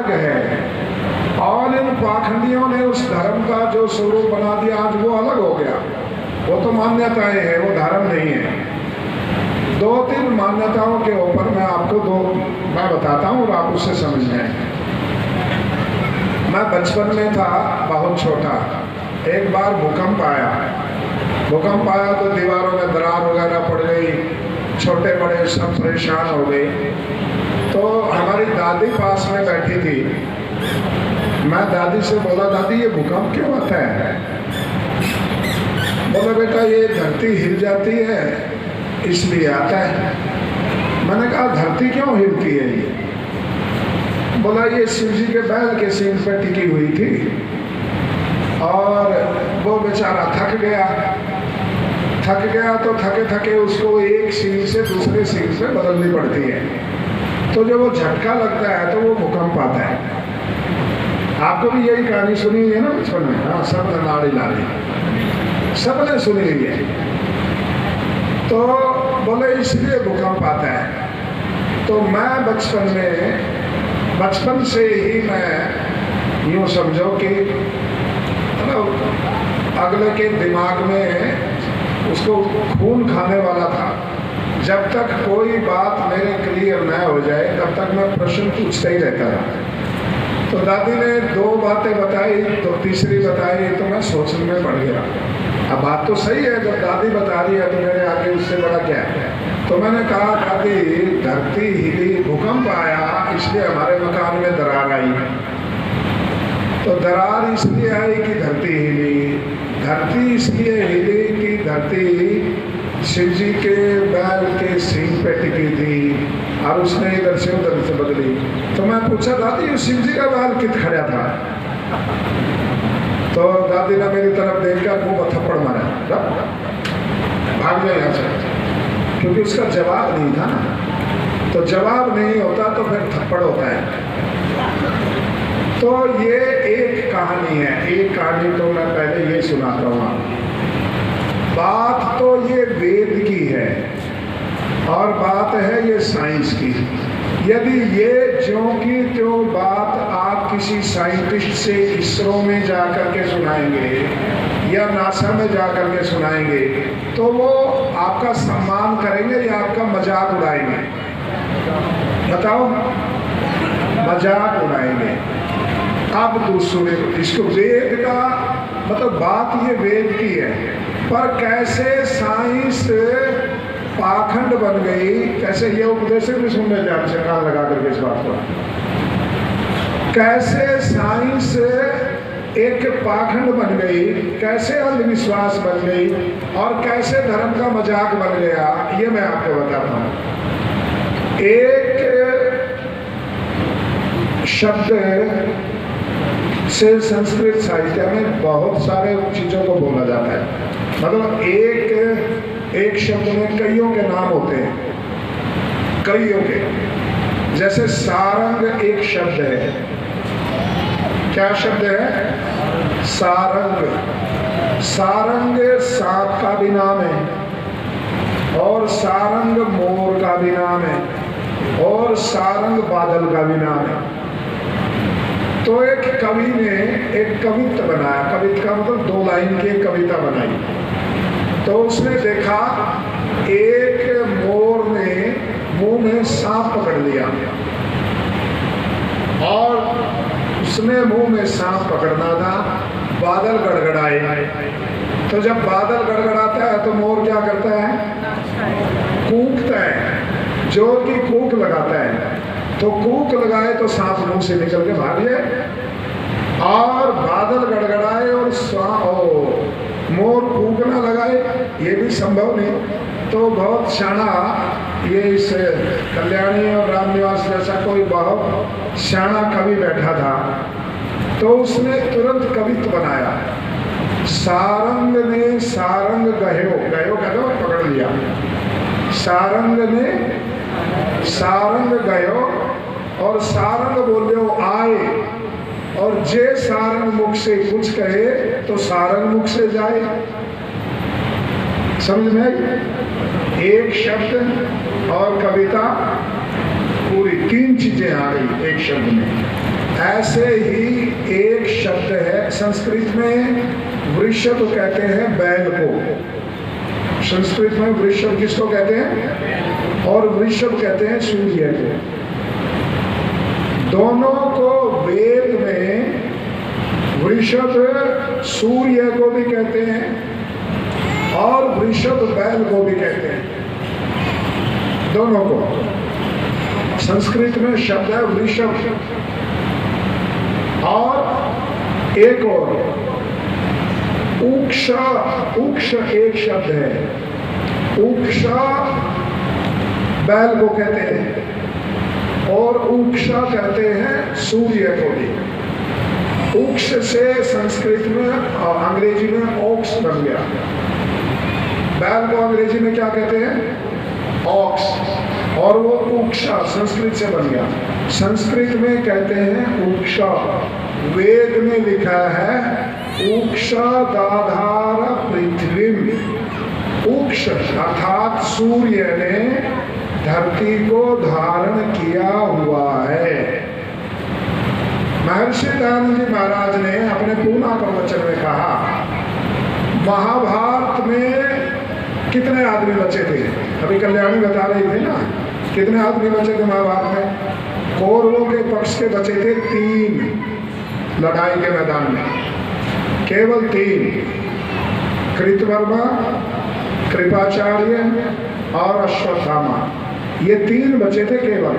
अलग है, और इन पाखंडियों ने उस धर्म का जो स्वरूप बना दिया, आज वो अलग हो गया। वो तो मान्यताएं है, वो धर्म नहीं है। 2-3 मान्यताओं के ऊपर मैं बताता हूँ और आप उससे समझ जाएं। मैं बचपन में था, बहुत छोटा, एक बार भूकंप आया तो दीवारों में दरार वगैरह पड़ गई, छोटे बड़े सब परेशान हो गए। तो हमारी दादी पास में बैठी थी। मैं दादी से बोला, दादी ये भूकंप क्यों आता है? बोला, बेटा ये धरती हिल जाती है इसलिए आता है। मैंने कहा, धरती क्यों हिलती है ये? बोला, ये शिव जी के बैल के सींग पे टिकी हुई थी और वो बेचारा थक गया तो थके थके उसको एक सींग से दूसरे सींग पे बदलनी पड़ती है। तो जब वो झटका लगता है तो वो भूकंप आता है। आपको भी यही कहानी सुनी है ना बचपन में? हाँ, सब ने नाड़ी लाड़ी सबने सुनी हुई है। तो बोले इसलिए भूकंप आता है। तो मैं बचपन से ही मैं यूँ समझो कि अगले के दिमाग में उसको खून खाने वाला था। जब तक कोई बात मेरे क्लियर न हो जाए तब तक मैं प्रश्न पूछता ही रहता था। तो दादी ने 2 बातें बताई, तो तीसरी बताई तो मैं सोचने में पड़ गया। अब बात तो सही है, जब दादी बता रही है तो मेरे आगे उससे बड़ा क्या है। तो मैंने कहा, दादी धरती हिली, भूकंप आया इसलिए हमारे मकान में दरार आई। तो दरार इसलिए आई कि धरती हिली, धरती इसलिए हिली कि धरती शिव जी के बैल के सींग पे टिकी थी और उसने इधर से उधर से बदली। तो मैं पूछा, दादी शिव जी का बैल कित खड़ा था? तो दादी ने मेरी तरफ देखकर मुंह पर थप्पड़ मारा, भाग गया यहाँ से, क्योंकि उसका जवाब नहीं था ना। तो जवाब नहीं होता तो फिर थप्पड़ होता है। तो ये एक कहानी है। एक कहानी तो मैं पहले ये सुनाता हूँ। बात तो ये वेद की है और बात है ये साइंस की। यदि ये ज्यों की त्यों बात आप किसी साइंटिस्ट से इसरो में जाकर के सुनाएंगे या नासा में जाकर के सुनाएंगे तो वो आपका सम्मान करेंगे या आपका मजाक उड़ाएंगे? बताओ, मजाक उड़ाएंगे। अब दूसरे इसको वेद का मतलब बात ये वेद की है, पर कैसे साइंस पाखंड बन गई, कैसे ये उपदेशक भी सुन रहे थे आपसे कान लगा करके इस बात को, कैसे साइंस एक पाखंड बन गई, कैसे अंधविश्वास बन गई और कैसे धर्म का मजाक बन गया, ये मैं आपको बताता हूँ। एक शब्द से संस्कृत साहित्य में बहुत सारे चीजों को बोला जाता है। मतलब एक शब्द में कईयों के नाम होते हैं, कईयों के। जैसे सारंग एक शब्द है। क्या शब्द है? सारंग। सारंग सांप का भी नाम है और सारंग मोर का भी नाम है और सारंग बादल का भी नाम है। तो एक कवि ने एक कवित्व बनाया। कवित्व का मतलब 2 लाइन की एक कविता बनाई। तो उसने देखा एक मोर ने मुंह में सांप पकड़ लिया और उसने मुंह में सांप पकड़ना था। बादल गड़गड़ाए। तो जब बादल गड़गड़ाता है तो मोर क्या करता है? कूकता है, जोर की कूक लगाता है। तो कूक लगाए तो सांप मुंह से निकल के भाग जाए, और बादल गड़गड़ाए और मोर कूक ना लगाए, ये भी संभव नहीं। तो बहुत शाना ये इस कल्याणी और रामनिवास जैसा कोई बहुत शाना कवि बैठा था, तो उसने तुरंत कवित्व बनाया। सारंग ने सारंग गयो, गयो कहते पकड़ लिया। सारंग ने सारंग गयो और सारंग बोले आए, और जे सारंग मुख से कुछ कहे तो सारंग मुख से जाए। समझ में आई? एक शब्द और कविता पूरी 3 चीजें आ गई एक शब्द में। ऐसे ही एक शब्द है संस्कृत में, वृषभ कहते हैं बैल को। संस्कृत में वृषभ किसको कहते हैं? और वृषभ कहते हैं सूर्य को। दोनों को वेद में वृषभ सूर्य को भी कहते हैं और वृषभ बैल को भी कहते हैं, दोनों को। संस्कृत में शब्द है वृषभ और एक और उक्षा। उक्ष एक शब्द है, उक्षा बैल को कहते हैं और उक्षा कहते हैं सूर्य को भी। उक्ष से संस्कृत में और अंग्रेजी में ऑक्स बन गया। बैल को अंग्रेजी में क्या कहते हैं? ऑक्स, और वो उक्षा संस्कृत से बन गया। संस्कृत में कहते हैं उक्षा। वेद में लिखा है उक्षा दाधार पृथ्वी। उक्ष अर्थात सूर्य ने धरती को धारण किया हुआ है। महर्षि दयानंद जी महाराज ने अपने पूर्णा प्रवचन में कहा, महाभारत में कितने आदमी बचे थे? अभी कल्याणी बता रही थी ना, कितने आदमी बचे थे महाभारत में? कौरवों के पक्ष के बचे थे 3 लड़ाई के मैदान में, केवल 3। कृतवर्मा, कृपाचार्य और अश्वत्थामा, ये 3 बचे थे केवल।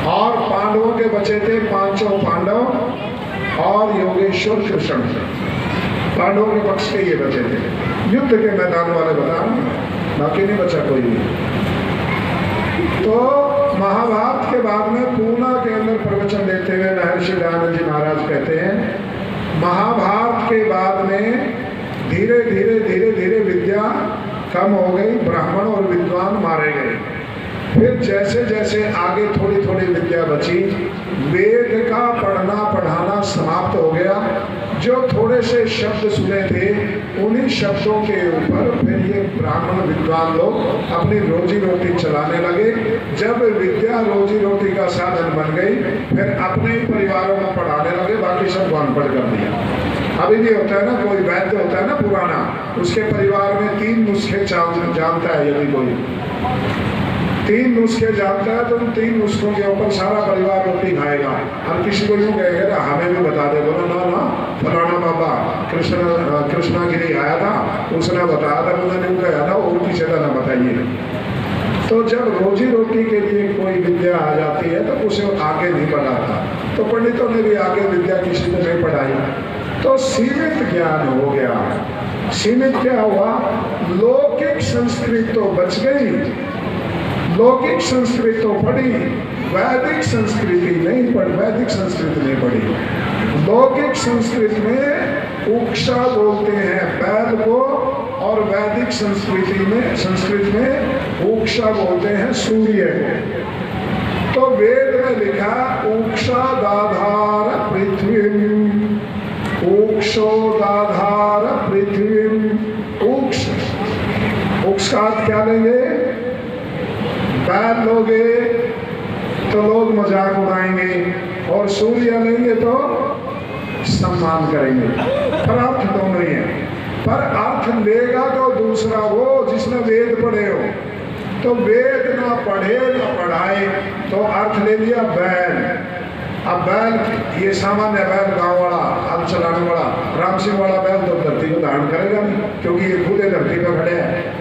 और पांडवों के बचे थे 5 पांडव और योगेश्वर कृष्ण। पांडवों के पक्ष के ये बचे थे, युद्ध के मैदान वाले बता, बाकी नहीं बचा कोई भी। तो महाभारत के बाद में पूर्णा के अंदर प्रवचन देते हुए महर्षि दयानंद जी महाराज कहते हैं, महाभारत के बाद में धीरे धीरे धीरे धीरे विद्या कम हो गई, ब्राह्मण और विद्वान मारे गए। फिर जैसे जैसे आगे थोड़ी थोड़ी विद्या बची, वेद का पढ़ना पढ़ाना समाप्त हो गया। जो थोड़े से शब्द सुने थे, उन्हीं शब्दों के ऊपर फिर ये ब्राह्मण विद्वान लोग अपनी रोजी रोटी चलाने लगे। जब विद्या रोजी रोटी का साधन बन गई, फिर अपने ही परिवारों में पढ़ाने लगे, बाकी सब अनपढ़ कर दिया। अभी भी होता है ना, कोई वैद्य होता है ना पुराना, उसके परिवार में 3 नुस्खे जानता है। यदि कोई 3 नुस्खे जानता है तो उन 3 नुस्खों के ऊपर सारा परिवार रोटी खाएगा। हम किसी को यूँ कहेंगे ना, हमें भी बता दे, बोलो ना ना फलाना बाबा कृष्णागिरी आया था, उसने बताया था, उन्होंने यूँ कहा था, और किसी का ना बताइए। तो जब रोजी रोटी के लिए कोई विद्या आ जाती है तो उसे आगे नहीं बढ़ाता। तो पंडितों ने भी आगे विद्या किसी को नहीं पढ़ाई, तो सीमित ज्ञान हो गया। सीमित क्या हुआ? लौकिक संस्कृत तो बच गई, लौकिक संस्कृत तो पढ़ी, वैदिक संस्कृति नहीं पढ़ी, वैदिक संस्कृत नहीं पढ़ी। लौकिक संस्कृत में उक्षा बोलते हैं बैल को, और वैदिक संस्कृत में उक्षा बोलते हैं सूर्य को। तो वेद में लिखा उक्षा दाधार पृथ्वी, उक्षो दाधार पृथ्वी। उक्ष का क्या लेंगे? बैल लोगे तो लोग मजाक उड़ाएंगे, और सूर्य लेंगे तो सम्मान करेंगे। पर अर्थ दोनों ही है। पर अर्थ लेगा तो दूसरा वो जिसने वेद पढ़े हो। तो वेद ना पढ़े ना पढ़ाए तो अर्थ ले लिया बैल। अब बैल ये सामान्य बैल, गाँव वाला हल चलाने वाला राम सिंह वाला बैल तो धरती को धारण करेगा नहीं, क्योंकि ये खुद धरती पर खड़े हैं।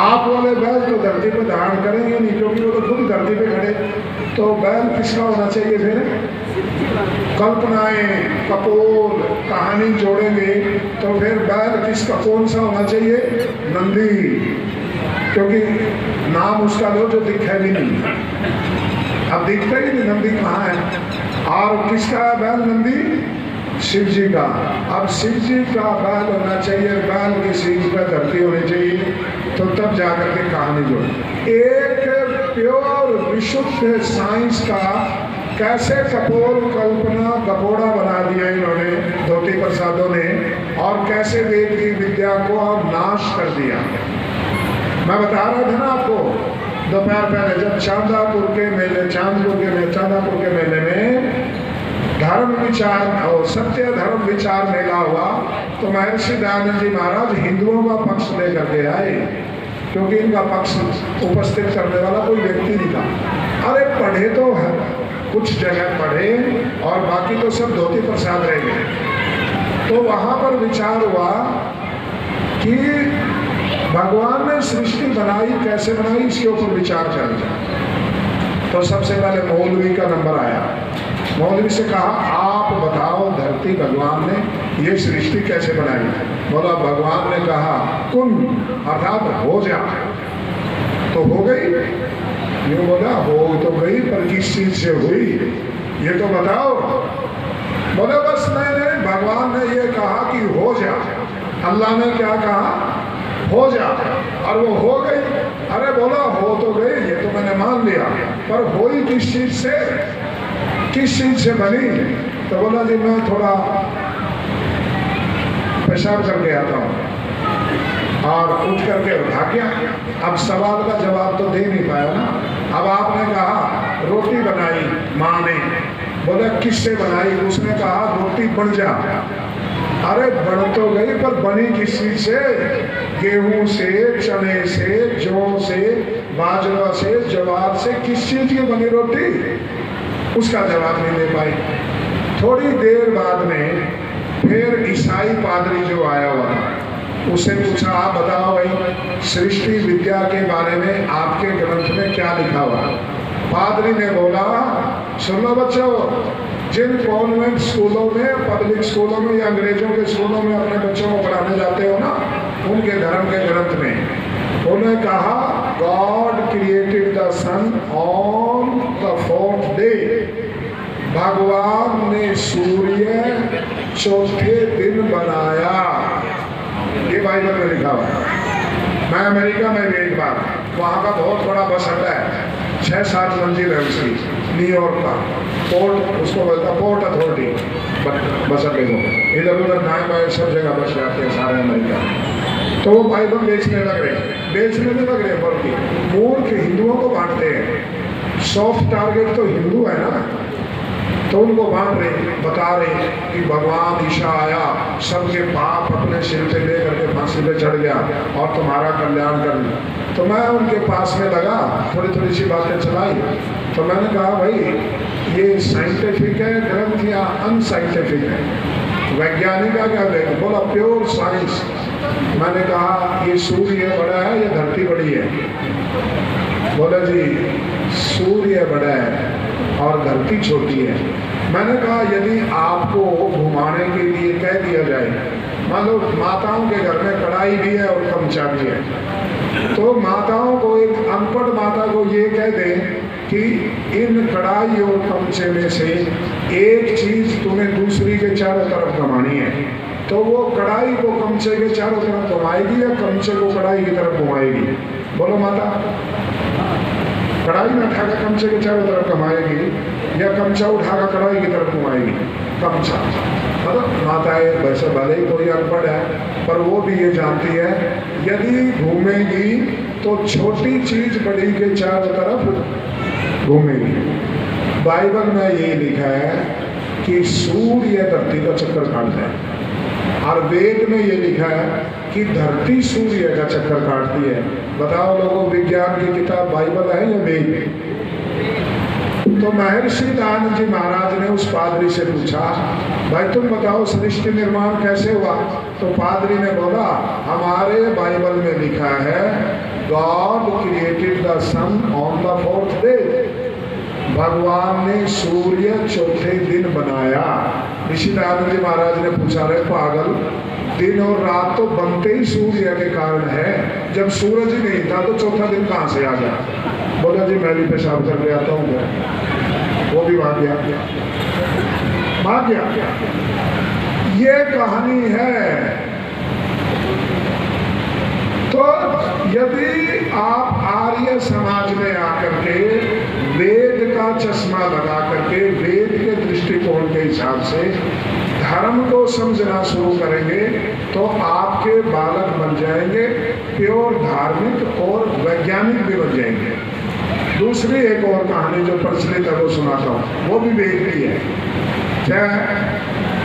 आप वाले बैल तो धरती पर धारण करेंगे नहीं, क्योंकि वो तो खुद धरती पे खड़े। तो बैल किसका होना चाहिए? फिर कल्पनाएं, कपोल, कहानी जोड़ेंगे तो फिर बैल किसका, कौन सा होना चाहिए? नंदी, क्योंकि नाम उसका लो जो दिखे भी नहीं। अब दिखता ही नहीं नंदी कहाँ है। और किसका है बैल? नंदी शिव जी का। अब शिव जी का बैल होना चाहिए, बैल की सींग पर धरती होनी चाहिए, तो तब जाकर के कहानी जोड़। एक प्योर विशुद्ध साइंस का कैसे कपोल कल्पना कपोड़ा बना दिया इन्होंने धोती प्रसादों ने, और कैसे वेद की विद्या को नाश कर दिया। मैं बता रहा था ना आपको दोपहर पहले, जब चांदापुर के मेले में धर्म विचार और सत्य धर्म विचार मेला हुआ तो महर्षि दयानंद जी महाराज हिंदुओं का पक्ष लेकर के आए, क्योंकि इनका पक्ष उपस्थित करने वाला कोई व्यक्ति नहीं था। अरे पढ़े तो है, कुछ जगह पढ़े और बाकी तो सब धोती प्रसाद रह गए। तो वहां पर विचार हुआ कि भगवान ने सृष्टि बनाई, कैसे बनाई, इसके ऊपर विचार कर लिया। तो सबसे पहले मौलवी का नंबर आया। मौलवी से कहा आप बताओ धरती भगवान ने ये सृष्टि कैसे बनाई? बोला भगवान ने कहा कुन अर्थात हो जा, तो हो गई। ये बोला हो तो गई, पर किस चीज से हुई ये तो बताओ। बोले बस नहीं, भगवान ने ये कहा कि हो जा, अल्लाह ने क्या कहा हो जा, और वो हो गई। अरे बोला हो तो गई, ये तो मैंने मान लिया, पर हुई किस चीज से, किस चीज से बनी? तो बोला जी मैं थोड़ा पेशाब करके आता हूँ, और उठ करके भाग गया। अब सवाल का जवाब तो दे नहीं पाया ना। अब आपने कहा रोटी बनाई माँ ने, बोला किससे बनाई? उसने कहा रोटी बन जा। अरे बन तो गई, पर बनी किस चीज से? गेहूं से, चने से, जौ से, बाजरा से, ज्वार से, किस चीज की बनी रोटी? उसका जवाब नहीं दे पाई। थोड़ी देर बाद में फिर ईसाई पादरी जो आया हुआ था, उससे पूछा आप बताओ भाई सृष्टि विद्या के बारे में आपके ग्रंथ में क्या लिखा हुआ? पादरी ने बोला सुन लो बच्चों, जिन कॉन्वेंट स्कूलों में, पब्लिक स्कूलों में या अंग्रेजों के स्कूलों में अपने बच्चों को पढ़ाने जाते हो ना, उनके धर्म के ग्रंथ में उन्होंने कहा God created the sun on the 4th day. भगवान ने सूर्य चौथे दिन बनाया। ये बाइबल में लिखा हुआ है। मैं अमेरिका में भी एक बार, वहाँ का बहुत बड़ा बस अड्डा है, 6-7 मंजिल है उसकी, न्यूयॉर्क का पोर्ट, उसको बोलता पोर्ट अथॉरिटी बस अड्डे को। इधर उधर दाएं बाएं सब जगह बस जाते हैं सारे अमेरिका। तो वो बाइबल बेचने लग रहे बल्कि मूर्ख हिंदुओं को बांटते हैं। सॉफ्ट टारगेट तो हिंदू है ना, तो उनको बांट रहे, बता रहे कि भगवान ईशा आया, सबके पाप अपने सिर पे ले करके फांसी पे चढ़ गया और तुम्हारा कल्याण कर लिया। तो मैं उनके पास में लगा, थोड़ी थोड़ी सी बातें चलाई। तो मैंने कहा भाई ये साइंटिफिक है ग्रंथ या अनसाइंटिफिक है, वैज्ञानिक का क्या है? बोला प्योर साइंस। मैंने कहा ये सूर्य बड़ा है या धरती बड़ी है? बोला जी सूर्य बड़ा है और धरती छोटी है। मैंने कहा यदि आपको घुमाने के लिए कह दिया जाए, मान लो माताओं के घर में कढ़ाई भी है और चमचा भी है, तो माताओं को, एक अनपढ़ माता को ये कह दें कि इन कढ़ाई और चमचे में से एक चीज तुम्हें दूसरी के चारों तरफ घुमानी है, तो वो कढ़ाई को चमचे के चारों तरफ घुमाएगी या चमचे को कढ़ाई की तरफ घुमाएगी? बोलो माता। कढ़ाई में उठाकर चमचे के चारों तरफ घुमाएगी या चमचा उठाकर कढ़ाई की तरफ घुमाएगी? चमचा। मतलब माताएं वैसे भले ही कोई अनपढ़ है, पर वो भी ये जानती है यदि घूमेगी तो छोटी चीज बड़ी के चारों तरफ घूमेगी। बाइबल में ये लिखा है कि सूर्य धरती का चक्कर काटता है, और वेद में ये लिखा है कि धरती सूर्य का चक्कर काटती है। बताओ लोगों, विज्ञान की किताब बाइबल है या वेद? तो महर्षि दयानंद जी महाराज ने उस पादरी से पूछा भाई तुम बताओ सृष्टि निर्माण कैसे हुआ? तो पादरी ने बोला हमारे बाइबल में लिखा है God created the sun on the 4th day. भगवान ने सूर्य चौथे दिन बनाया। ऋषि दयानंद जी महाराज ने पूछा रे पागल, दिन और रात तो बनते ही सूर्य के कारण है, जब सूरज ही नहीं था तो चौथा दिन कहाँ से आ गया? बोला जी मैं भी पेशाब करके आता हूँ। वो भी भाग गया। ये कहानी है। तो यदि आप आर्य समाज में आकर के वेद का चश्मा लगा करके वेद के दृष्टिकोण के हिसाब से धर्म को समझना शुरू करेंगे तो आपके बालक बन जाएंगे प्योर धार्मिक और वैज्ञानिक भी बन जाएंगे। दूसरी एक और कहानी जो प्रचलित है वो सुनाता हूँ, वो भी वेद की है। क्या है?